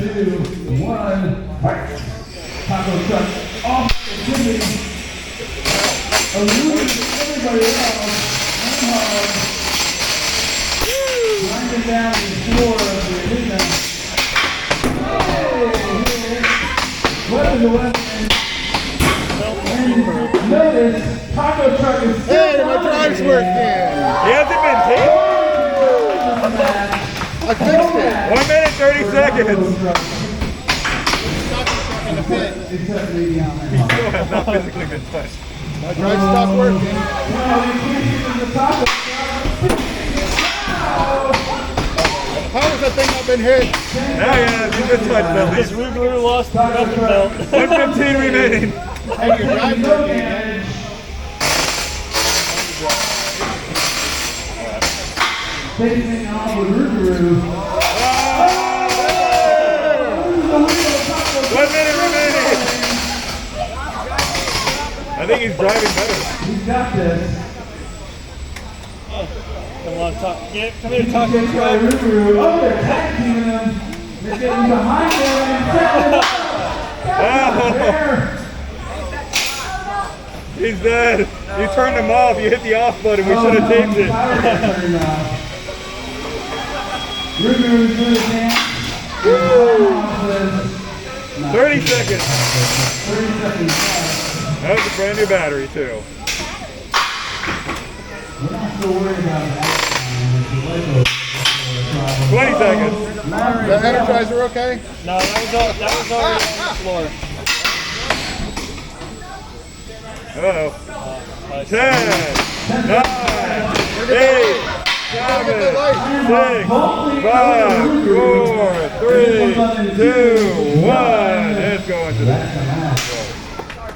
2, 1, fight. Taco truck off the chimney. Eluding everybody else. Grinding down the floor of the arena. Weapon to weapon. And notice, taco truck is still Hey, my drive's working. He hasn't been taped? I fixed it. 1 minute, 30 seconds. Except the He still has not physically been touched. My drive stopped working. How has that thing not been hit? Now he has, he's been touched at This least. Rougaroo lost the weapon belt. 115 remaining. Hey, your drive's working, man. Facing off with Rougaroo. 1 minute remaining. I think he's driving better. He's got this. Come on, come here, Taco Taco Truck. Rougaroo. Oh, they're tag teaming him. They're getting behind him and setting him up. There. He's dead. You turned him off. You hit the off button. We should have taped it. Rougaroo's doing his dance. 30 seconds. 30 seconds. That was a brand new battery, too. We're not so worried about that. 20 seconds. The Energizer okay? No, that was already on the floor. Uh-oh. 10, 9, 8, 7, 6, 5, 4, 3, 2, 1. It's going to the